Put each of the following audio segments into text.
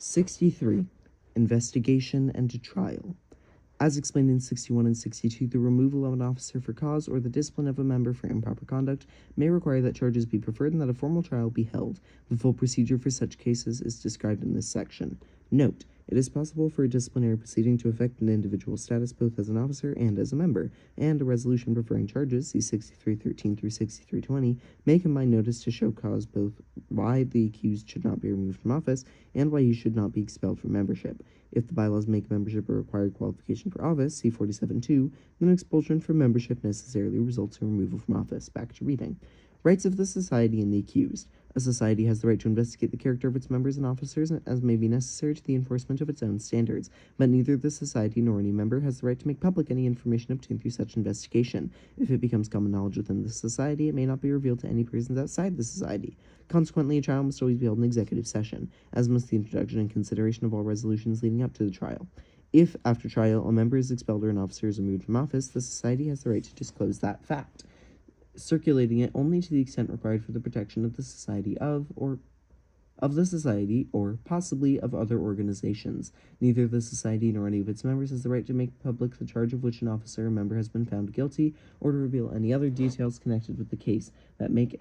63. Investigation and trial. As explained in 61 and 62, the removal of an officer for cause or the discipline of a member for improper conduct may require that charges be preferred and that a formal trial be held. The full procedure for such cases is described in this section. Note: it is possible for a disciplinary proceeding to affect an individual's status both as an officer and as a member, and a resolution preferring charges, see 6313 through 6320, may combine notice to show cause both why the accused should not be removed from office and why he should not be expelled from membership. If the bylaws make membership a required qualification for office, see 47.2, then expulsion from membership necessarily results in removal from office. Back to reading. Rights of the society and the accused. A society has the right to investigate the character of its members and officers as may be necessary to the enforcement of its own standards, but neither the society nor any member has the right to make public any information obtained through such investigation. If it becomes common knowledge within the society, it may not be revealed to any persons outside the society. Consequently, a trial must always be held in executive session, as must the introduction and consideration of all resolutions leading up to the trial. If, after trial, a member is expelled or an officer is removed from office, the society has the right to disclose that fact, circulating it only to the extent required for the protection of the society or possibly of other organizations. Neither the society nor any of its members has the right to make public the charge of which an officer or member has been found guilty, or to reveal any other details connected with the case that make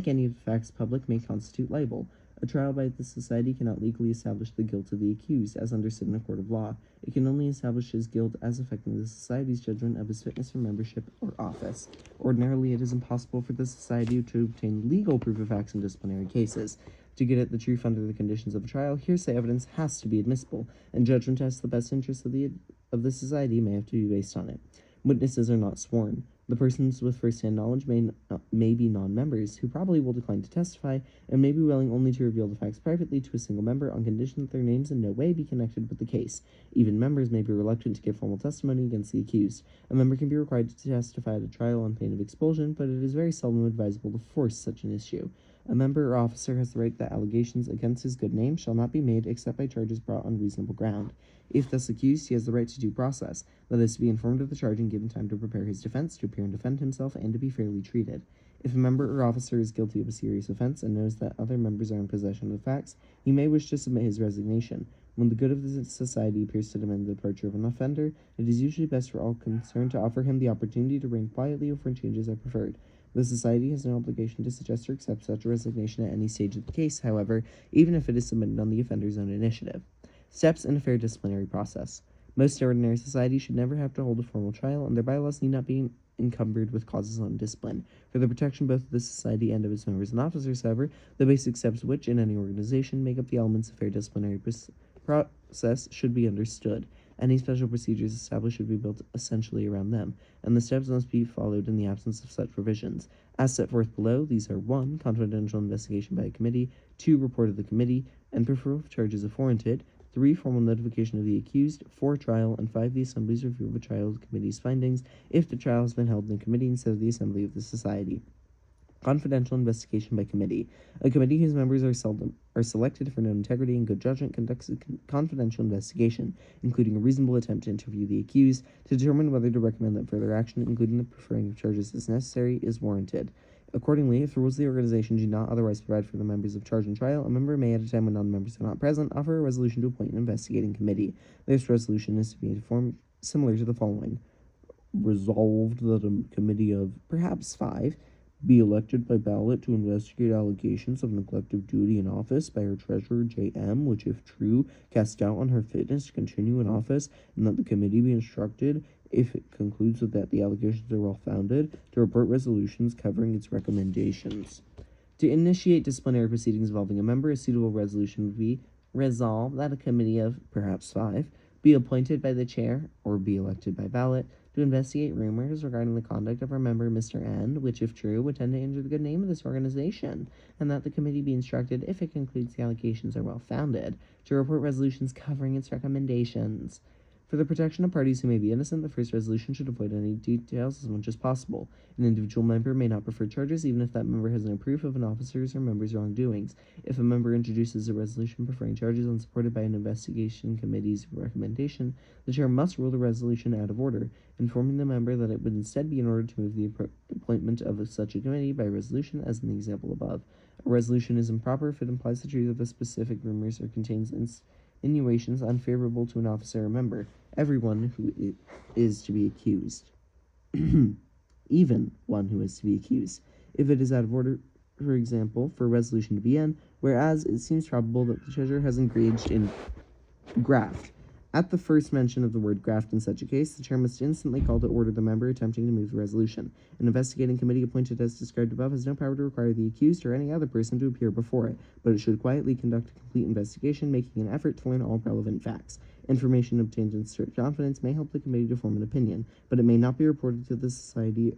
any of the facts public may constitute libel. A trial by the society cannot legally establish the guilt of the accused, as understood in a court of law. It can only establish his guilt as affecting the society's judgment of his fitness for membership or office. Ordinarily, it is impossible for the society to obtain legal proof of facts in disciplinary cases. To get at the truth under the conditions of a trial, hearsay evidence has to be admissible, and judgment as to the best interests of the society may have to be based on it. Witnesses are not sworn. The persons with first-hand knowledge may be non-members, who probably will decline to testify, and may be willing only to reveal the facts privately to a single member on condition that their names in no way be connected with the case. Even members may be reluctant to give formal testimony against the accused. A member can be required to testify at a trial on pain of expulsion, but it is very seldom advisable to force such an issue. A member or officer has the right that allegations against his good name shall not be made except by charges brought on reasonable ground. If thus accused, he has the right to due process, that is, to be informed of the charge and given time to prepare his defense, to appear and defend himself, and to be fairly treated. If a member or officer is guilty of a serious offense and knows that other members are in possession of the facts, he may wish to submit his resignation. When the good of the society appears to demand the departure of an offender, it is usually best for all concerned to offer him the opportunity to reign quietly or for changes are preferred. The society has no obligation to suggest or accept such a resignation at any stage of the case, however, even if it is submitted on the offender's own initiative. Steps in a fair disciplinary process. Most ordinary societies should never have to hold a formal trial, and their bylaws need not be encumbered with causes on discipline. For the protection both of the society and of its members and officers, however, the basic steps which, in any organization, make up the elements of fair disciplinary process should be understood. Any special procedures established should be built essentially around them, and the steps must be followed in the absence of such provisions. As set forth below, these are 1. Confidential investigation by a committee, 2. Report of the committee, and referral of charges if warranted, 3. Formal notification of the accused, 4. Trial, and 5. The Assembly's review of a trial committee's findings, if the trial has been held in a committee instead of the Assembly of the Society. Confidential investigation by committee. A committee whose members are selected for known integrity and good judgment conducts a confidential investigation, including a reasonable attempt to interview the accused, to determine whether to recommend that further action, including the preferring of charges as necessary, is warranted. Accordingly, if the rules of the organization do not otherwise provide for the members of charge and trial, a member may, at a time when non-members are not present, offer a resolution to appoint an investigating committee. This resolution is to be formed similar to the following. Resolved that a committee of perhaps 5 be elected by ballot to investigate allegations of neglect of duty in office by her treasurer, J.M., which, if true, cast doubt on her fitness to continue in office, and that the committee be instructed, if it concludes that the allegations are well-founded, to report resolutions covering its recommendations. To initiate disciplinary proceedings involving a member, a suitable resolution would be resolved that a committee of perhaps 5 be appointed by the chair, or be elected by ballot, to investigate rumors regarding the conduct of our member, Mr. N, which, if true, would tend to injure the good name of this organization, and that the committee be instructed, if it concludes the allegations are well-founded, to report resolutions covering its recommendations. For the protection of parties who may be innocent, the first resolution should avoid any details as much as possible. An individual member may not prefer charges, even if that member has no proof of an officer's or member's wrongdoings. If a member introduces a resolution preferring charges unsupported by an investigation committee's recommendation, the chair must rule the resolution out of order, informing the member that it would instead be in order to move the appointment of such a committee by resolution, as in the example above. A resolution is improper if it implies the truth of a specific rumors or contains insinuations unfavorable to an officer or member. Everyone who is to be accused, even one who is to be accused. If it is out of order, for example, for a resolution to be in, whereas it seems probable that the treasurer has engaged in graft. At the first mention of the word graft in such a case, the chair must instantly call to order the member attempting to move the resolution. An investigating committee appointed as described above has no power to require the accused or any other person to appear before it, but it should quietly conduct a complete investigation, making an effort to learn all relevant facts. Information obtained in strict confidence may help the committee to form an opinion, but it may not be reported to the society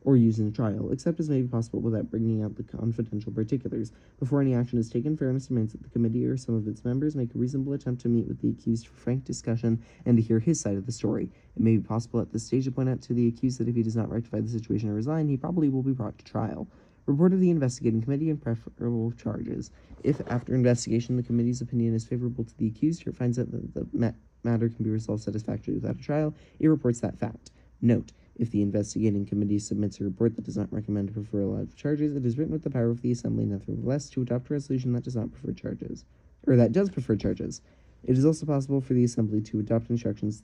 or used in a trial, except as may be possible without bringing out the confidential particulars. Before any action is taken, fairness demands that the committee or some of its members make a reasonable attempt to meet with the accused for frank discussion and to hear his side of the story. It may be possible at this stage to point out to the accused that if he does not rectify the situation or resign, he probably will be brought to trial. Report of the investigating committee and preferable charges. If, after investigation, the committee's opinion is favorable to the accused or it finds that the matter can be resolved satisfactorily without a trial, it reports that fact. Note: if the investigating committee submits a report that does not recommend a referral of charges, it is written with the power of the Assembly, nevertheless, to adopt a resolution that does not prefer charges, or that does prefer charges. It is also possible for the Assembly to adopt instructions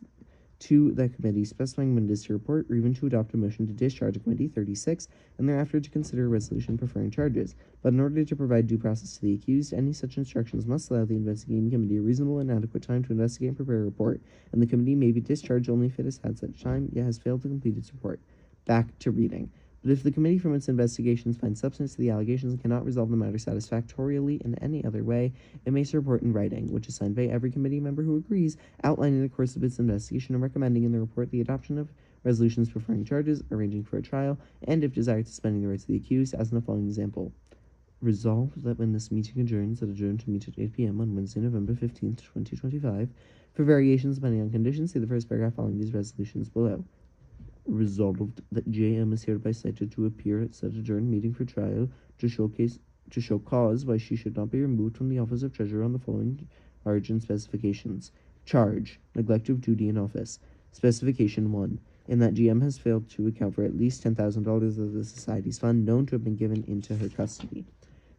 to the committee specifying when it is to report, or even to adopt a motion to discharge a committee 36, and thereafter to consider a resolution preferring charges. But in order to provide due process to the accused, any such instructions must allow the investigating committee a reasonable and adequate time to investigate and prepare a report, and the committee may be discharged only if it has had such time, yet has failed to complete its report. Back to reading. But if the committee from its investigations finds substance to the allegations and cannot resolve the matter satisfactorily in any other way, it may report in writing, which is signed by every committee member who agrees, outlining the course of its investigation and recommending in the report the adoption of resolutions preferring charges, arranging for a trial, and, if desired, suspending the rights of the accused, as in the following example. Resolved that when this meeting adjourns, that adjourned to meet at 8 p.m. on Wednesday, November 15th, 2025, for variations depending on conditions, see the first paragraph following these resolutions below. Resolved that J.M. is hereby cited to appear at said adjourned meeting for trial to show cause why she should not be removed from the office of treasurer on the following charge and specifications. Charge: neglect of duty in office. Specification 1. In that GM has failed to account for at least $10,000 of the Society's fund known to have been given into her custody.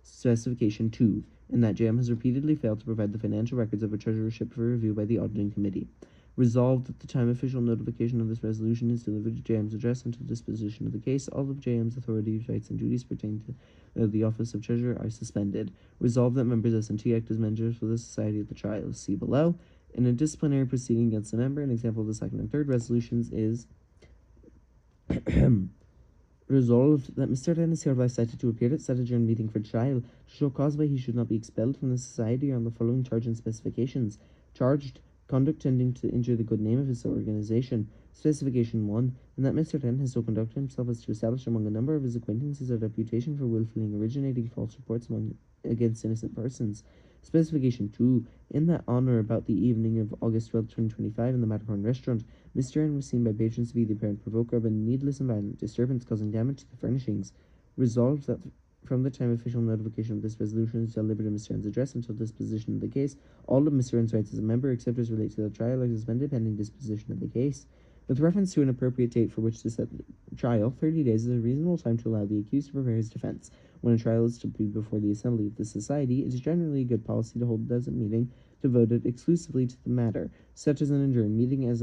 Specification 2. In that GM has repeatedly failed to provide the financial records of a treasurership for review by the auditing committee. Resolved that the time official notification of this resolution is delivered to JM's address until disposition of the case, all of JM's authorities, rights, and duties pertaining to the office of treasurer are suspended. Resolved that members S&T act as managers for the society at the trial. See below. In a disciplinary proceeding against a member, an example of the second and third resolutions is resolved that Mr. Wren is hereby cited to appear at said adjourned meeting for trial to show cause why he should not be expelled from the society on the following charge and specifications. Charged: conduct tending to injure the good name of his organization. Specification 1. And that Mr. Wren has so conducted himself as to establish among a number of his acquaintances a reputation for willfully originating false reports against innocent persons. Specification 2. In that on or about the evening of August 12, 2025, in the Matterhorn restaurant, Mr. Wren was seen by patrons to be the apparent provoker of a needless and violent disturbance causing damage to the furnishings. Resolved that from the time official notification of this resolution is delivered to Mr. Wren's address until disposition of the case, all of Mr. Wren's rights as a member, except as relate to the trial, are suspended pending disposition of the case. With reference to an appropriate date for which to set the trial, 30 days is a reasonable time to allow the accused to prepare his defense. When a trial is to be before the Assembly of the Society, it is generally a good policy to hold a dozen meeting devoted exclusively to the matter, such as an adjourned meeting as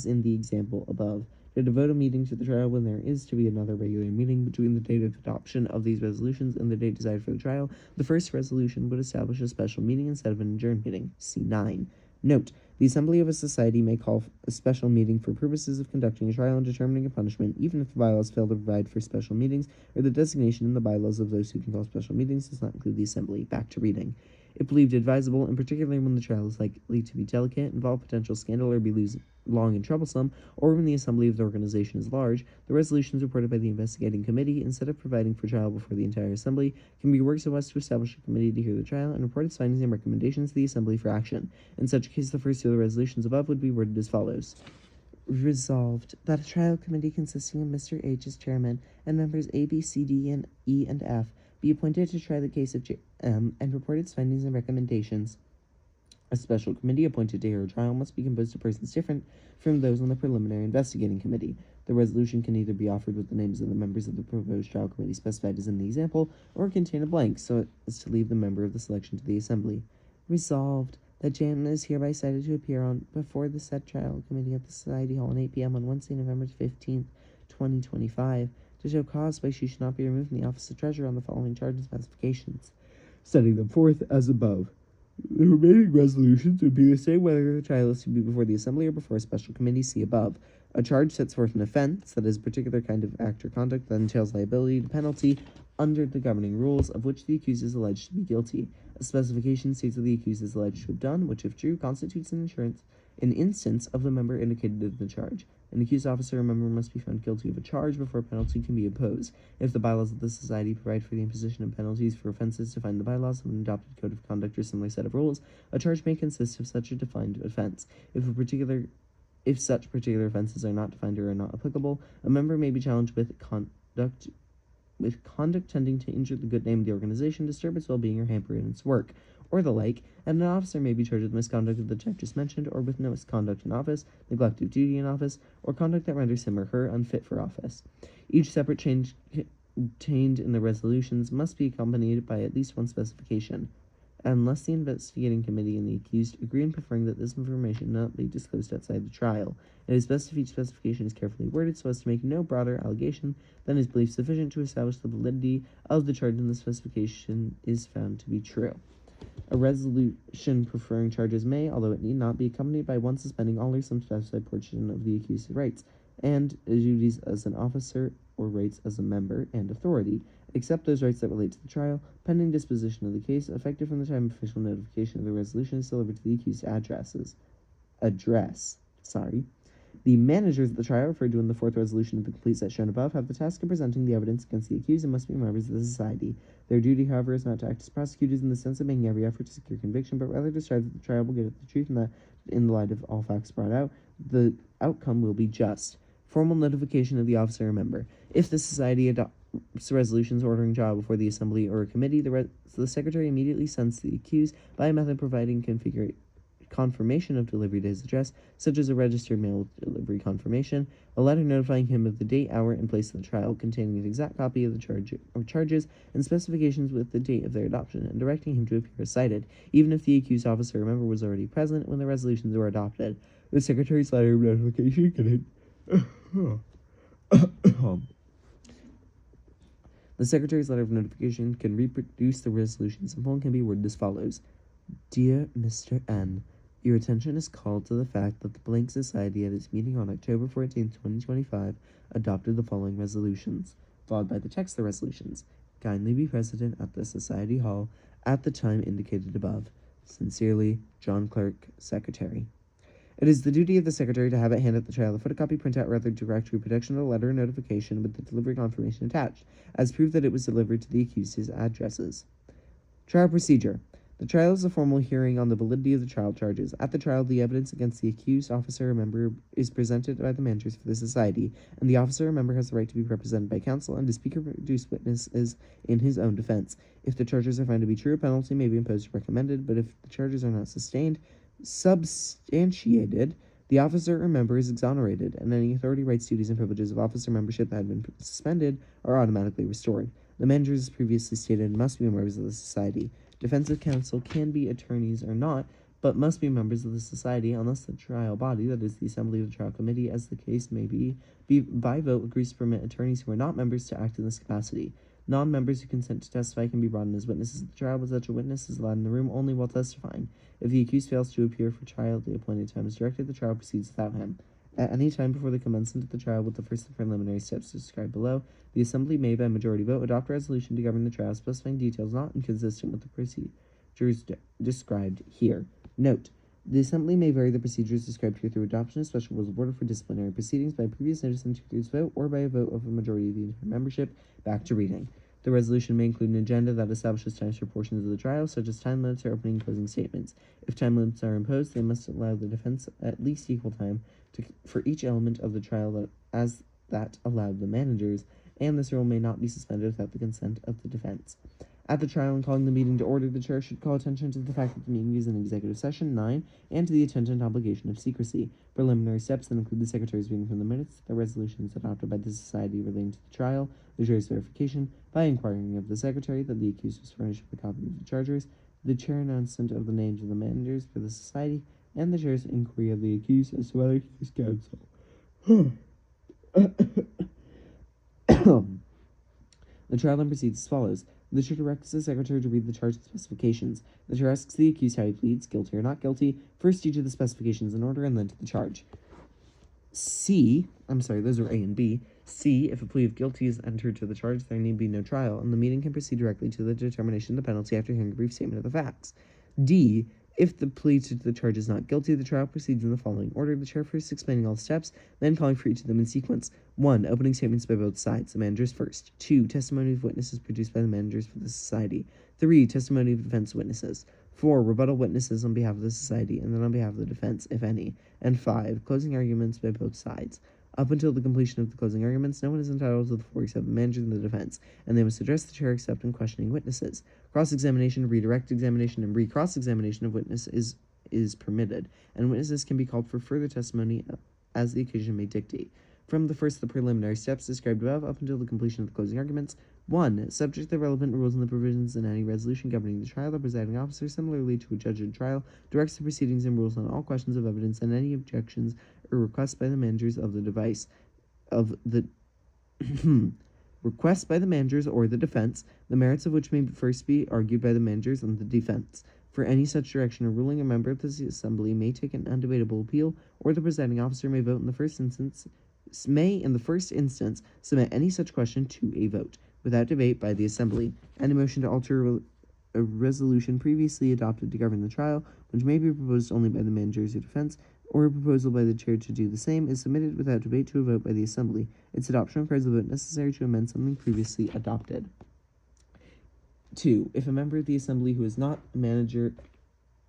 in the example above. To devote a meeting to the trial when there is to be another regular meeting between the date of adoption of these resolutions and the date desired for the trial, the first resolution would establish a special meeting instead of an adjourned meeting. See 9. Note: the Assembly of a Society may call a special meeting for purposes of conducting a trial and determining a punishment, even if the bylaws fail to provide for special meetings, or the designation in the bylaws of those who can call special meetings does not include the Assembly. Back to reading. If believed advisable, and particularly when the trial is likely to be delicate, involve potential scandal, or be long and troublesome, or when the assembly of the organization is large, the resolutions reported by the investigating committee, instead of providing for trial before the entire assembly, can be worked so as to establish a committee to hear the trial and report its findings and recommendations to the assembly for action. In such a case, the first two of the resolutions above would be worded as follows. Resolved that a trial committee consisting of Mr. H as chairman and members A, B, C, D, and E, and F be appointed to try the case of J.M. and report its findings and recommendations A special committee appointed to hear a trial must be composed of persons different from those on the preliminary investigating committee. The resolution can either be offered with the names of the members of the proposed trial committee specified as in the example, or contain a blank so as to leave the member of the selection to the assembly. Resolved that Jan is hereby cited to appear on before the said trial committee at the Society Hall at 8 p.m. on Wednesday, November 15th, 2025, to show cause why she should not be removed from the office of treasurer on the following charge and specifications, setting them forth as above. The remaining resolutions would be the same whether the trial is to be before the assembly or before a special committee. See above. A charge sets forth an offense, that is, a particular kind of act or conduct that entails liability to penalty under the governing rules of which the accused is alleged to be guilty. A specification states what the accused is alleged to have done, which, if true, constitutes an instance of the member indicated in the charge. An accused officer or member must be found guilty of a charge before a penalty can be imposed. If the bylaws of the society provide for the imposition of penalties for offenses defined in the bylaws of an adopted code of conduct or similar set of rules, a charge may consist of such a defined offense. If such particular offenses are not defined or are not applicable, a member may be challenged with conduct tending to injure the good name of the organization, disturb its well-being, or hamper its work, or the like, and an officer may be charged with misconduct of the type just mentioned, or with misconduct in office, neglect of duty in office, or conduct that renders him or her unfit for office. Each separate change contained in the resolutions must be accompanied by at least one specification, unless the investigating committee and the accused agree in preferring that this information not be disclosed outside the trial. It is best if each specification is carefully worded so as to make no broader allegation than is believed sufficient to establish the validity of the charge and the specification is found to be true. A resolution preferring charges may, although it need not, be accompanied by one suspending all or some specified portion of the accused's rights and duties as an officer or rights as a member and authority, except those rights that relate to the trial, pending disposition of the case, effective from the time of official notification of the resolution is delivered to the accused's address. The managers of the trial, referred to in the fourth resolution of the complete set shown above, have the task of presenting the evidence against the accused and must be members of the society. Their duty, however, is not to act as prosecutors in the sense of making every effort to secure conviction, but rather to strive that the trial will get at the truth and that, in the light of all facts brought out, the outcome will be just. Formal notification of the officer or member. If the society adopts resolutions ordering trial before the assembly or a committee, the secretary immediately sends the accused by a method providing confirmation of delivery to his address, such as a registered mail delivery confirmation, a letter notifying him of the date, hour, and place of the trial, containing an exact copy of the charges and specifications with the date of their adoption, and directing him to appear as cited, even if the accused officer or member was already present when the resolutions were adopted. The secretary's letter of notification can The Secretary's letter of notification can reproduce the resolutions in full and can be worded as follows. Dear Mr. N., your attention is called to the fact that the Blank Society at its meeting on October 14, 2025, adopted the following resolutions, followed by the text of the resolutions. Kindly be present at the Society Hall at the time indicated above. Sincerely, John Clerk, Secretary. It is the duty of the Secretary to have at hand at the trial a photocopy, printout, or other direct reproduction of the letter or notification with the delivery confirmation attached, as proof that it was delivered to the accused's addresses. Trial procedure. The trial is a formal hearing on the validity of the trial charges. At the trial, the evidence against the accused officer or member is presented by the managers for the society, and the officer or member has the right to be represented by counsel and to speak or produce witnesses in his own defense. If the charges are found to be true, a penalty may be imposed or recommended, but if the charges are not substantiated, the officer or member is exonerated, and any authority, rights, duties, and privileges of officer membership that had been suspended are automatically restored. The managers, as previously stated, must be members of the society. Defensive counsel can be attorneys or not, but must be members of the society unless the trial body, that is, the assembly of the trial committee, as the case may be by vote agrees to permit attorneys who are not members to act in this capacity. Non-members who consent to testify can be brought in as witnesses at the trial, but such a witness is allowed in the room only while testifying. If the accused fails to appear for trial at the appointed time is directed, the trial proceeds without him. At any time before the commencement of the trial, with the first preliminary steps described below, the assembly may, by majority vote, adopt a resolution to govern the trial, specifying details not inconsistent with the procedures described here. Note: the assembly may vary the procedures described here through adoption of special rules of order for disciplinary proceedings by previous notice and two-thirds vote, or by a vote of a majority of the entire membership. Back to reading. The resolution may include an agenda that establishes times for portions of the trial, such as time limits or opening and closing statements. If time limits are imposed, they must allow the defense at least equal time for each element of the trial that allowed the managers, and this rule may not be suspended without the consent of the defense. At the trial and calling the meeting to order, the chair should call attention to the fact that the meeting is an executive session, 9, and to the attendant obligation of secrecy. Preliminary steps that include the secretary's reading from the minutes, the resolutions adopted by the society relating to the trial, the chair's verification by inquiring of the secretary that the accused was furnished with a copy of the charges, the chair announcement of the names of the managers for the society, and the chair's inquiry of the accused as to whether he is counsel. The trial then proceeds as follows. The chair directs the secretary to read the charge specifications. The chair asks the accused how he pleads, guilty or not guilty, first each of the specifications in order, and then to the charge. Those are A and B. C, if a plea of guilty is entered to the charge, there need be no trial, and the meeting can proceed directly to the determination of the penalty after hearing a brief statement of the facts. D, if the plea to the charge is not guilty, the trial proceeds in the following order, the chair first explaining all steps, then calling for each of them in sequence. 1. Opening statements by both sides, the managers first. 2. Testimony of witnesses produced by the managers for the society. 3. Testimony of defense witnesses. 4. Rebuttal witnesses on behalf of the society, and then on behalf of the defense, if any. And 5. Closing arguments by both sides. Up until the completion of the closing arguments, no one is entitled to the floor except the manager and the defense, and they must address the chair except in questioning witnesses. Cross-examination, redirect examination, and re-cross-examination of witnesses is permitted, and witnesses can be called for further testimony as the occasion may dictate. From the first of the preliminary steps described above up until the completion of the closing arguments, 1. Subject to the relevant rules and the provisions in any resolution governing the trial, the presiding officer, similarly to a judge in trial, directs the proceedings and rules on all questions of evidence and any objections or requests by the managers of the device of the requests by the managers or the defense, the merits of which may first be argued by the managers and the defense. For any such direction or ruling, a member of the assembly may take an undebatable appeal, or the presiding officer may vote in the first instance submit any such question to a vote without debate by the assembly. Any motion to alter a resolution previously adopted to govern the trial, which may be proposed only by the managers or defense, or a proposal by the chair to do the same, is submitted without debate to a vote by the assembly. Its adoption requires the vote necessary to amend something previously adopted. 2. If a member of the assembly who is not a manager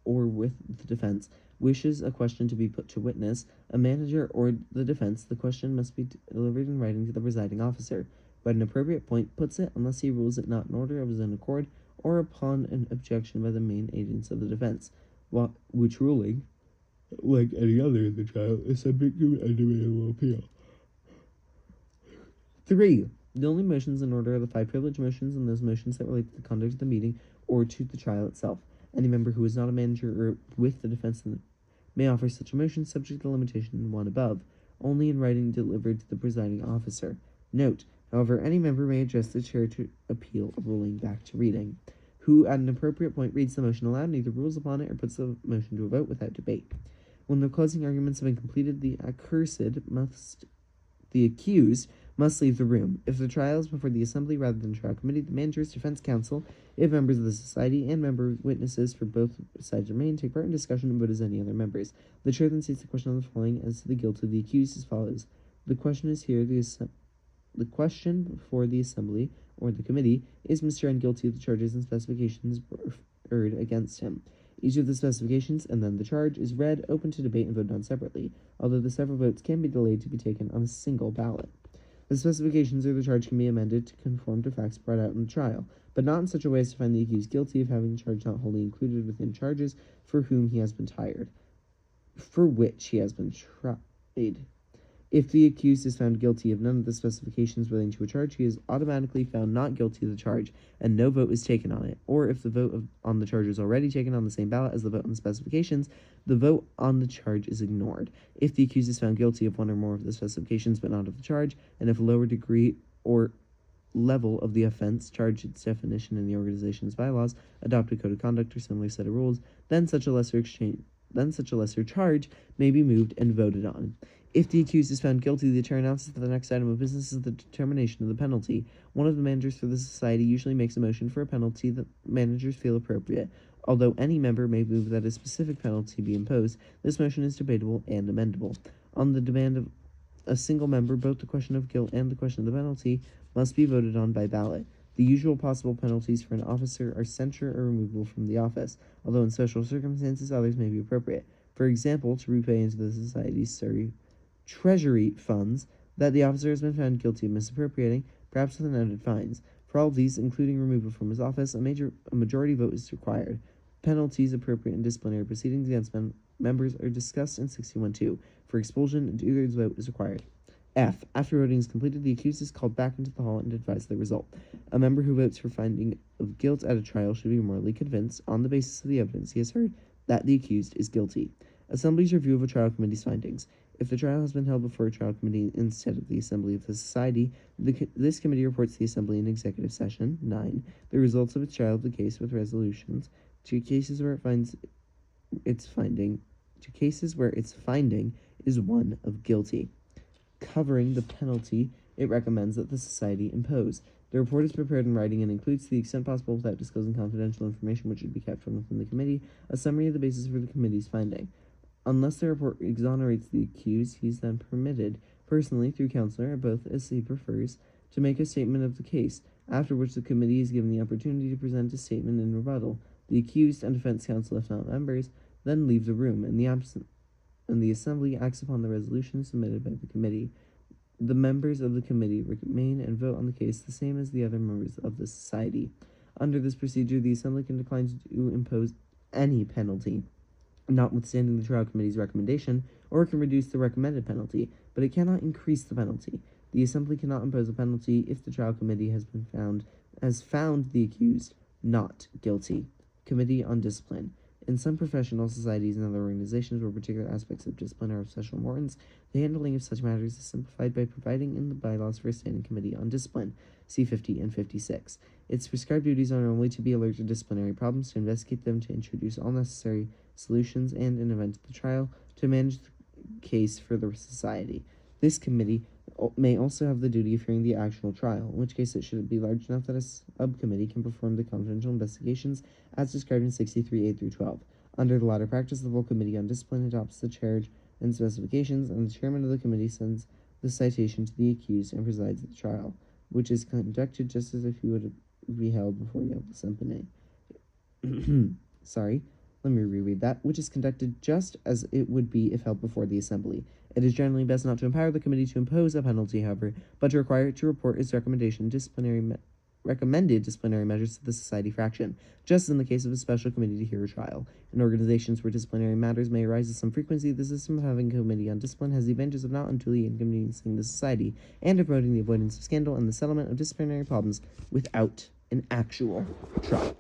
or with the defense wishes a question to be put to witness, a manager or the defense, the question must be delivered in writing to the presiding officer, who at an appropriate point puts it unless he rules it not in order of his own accord or upon an objection by the main agents of the defense, which ruling, like any other in the trial, is subject to an undebatable appeal. 3. The only motions in order are the 5 privilege motions and those motions that relate to the conduct of the meeting or to the trial itself. Any member who is not a manager or with the defense may offer such a motion subject to the limitation 1 above, only in writing delivered to the presiding officer. Note, however, any member may address the chair to appeal a ruling back to reading, who at an appropriate point reads the motion aloud and either rules upon it or puts the motion to a vote without debate. When the closing arguments have been completed, the accused must leave the room. If the trial is before the assembly rather than trial committee, the managers, defense counsel, if members of the society, and member witnesses for both sides remain, take part in discussion and vote as any other members. The chair then states the question on the following as to the guilt of the accused as follows. The question is here, the question for the assembly, or the committee, is Mr. N guilty of the charges and specifications urged against him. Each of the specifications, and then the charge, is read, open to debate, and voted on separately, although the several votes can be delayed to be taken on a single ballot. The specifications or the charge can be amended to conform to facts brought out in the trial, but not in such a way as to find the accused guilty of having a charge not wholly included within charges for which he has been tried. If the accused is found guilty of none of the specifications relating to a charge, he is automatically found not guilty of the charge, and no vote is taken on it. Or if the vote on the charge is already taken on the same ballot as the vote on the specifications, the vote on the charge is ignored. If the accused is found guilty of one or more of the specifications but not of the charge, and if a lower degree or level of the offense, charge, its definition in the organization's bylaws, adopt a code of conduct or similar set of rules, then such a lesser charge may be moved and voted on. If the accused is found guilty, the chair announces that the next item of business is the determination of the penalty. One of the managers for the society usually makes a motion for a penalty that managers feel appropriate. Although any member may move that a specific penalty be imposed, this motion is debatable and amendable. On the demand of a single member, both the question of guilt and the question of the penalty must be voted on by ballot. The usual possible penalties for an officer are censure or removal from the office, although in special circumstances others may be appropriate. For example, to repay into the society's treasury funds that the officer has been found guilty of misappropriating, perhaps with noted fines. For all of these, including removal from his office, a majority vote is required. Penalties appropriate in disciplinary proceedings against members are discussed in 61.2. For expulsion, a two-thirds vote is required. F. After voting is completed, the accused is called back into the hall and advised the result. A member who votes for finding of guilt at a trial should be morally convinced, on the basis of the evidence he has heard, that the accused is guilty. Assembly's review of a trial committee's findings. If the trial has been held before a trial committee instead of the Assembly of the Society, this committee reports to the Assembly in executive session. 9. The results of its trial of the case with resolutions to cases where its finding is one of guilty. Covering the penalty it recommends that the Society impose. The report is prepared in writing and includes, to the extent possible without disclosing confidential information which should be kept from within the committee, a summary of the basis for the committee's finding. Unless the report exonerates the accused, he is then permitted, personally, through counselor, or both as he prefers, to make a statement of the case, after which the committee is given the opportunity to present a statement in rebuttal. The accused and defense counsel, if not members, then leave the room, and the Assembly acts upon the resolution submitted by the committee. The members of the committee remain and vote on the case the same as the other members of the Society. Under this procedure, the Assembly can decline to impose any penalty, notwithstanding the trial committee's recommendation, or it can reduce the recommended penalty, but it cannot increase the penalty. The Assembly cannot impose a penalty if the trial committee has found the accused not guilty. Committee on Discipline. In some professional societies and other organizations where particular aspects of discipline are of special importance, the handling of such matters is simplified by providing in the bylaws for a standing committee on discipline, c. 50 and 56. Its prescribed duties are normally to be alert to disciplinary problems, to investigate them, to introduce all necessary solutions, and, in event of the trial, to manage the case for the society. This committee may also have the duty of hearing the actual trial, in which case it should be large enough that a subcommittee can perform the confidential investigations as described in 63.8 through 12. Under the latter practice, the full committee on discipline adopts the charge and specifications, and the chairman of the committee sends the citation to the accused and presides at the trial, which is conducted just as if he would be held before the assembly. Sorry, let me reread that. Which is conducted just as it would be if held before the assembly. It is generally best not to empower the committee to impose a penalty, however, but to require it to report its recommended disciplinary measures to the society fraction, just as in the case of a special committee to hear a trial. In organizations where disciplinary matters may arise with some frequency, the system of having a committee on discipline has the advantages of not unduly inconveniencing the society, and of promoting the avoidance of scandal and the settlement of disciplinary problems without an actual trial.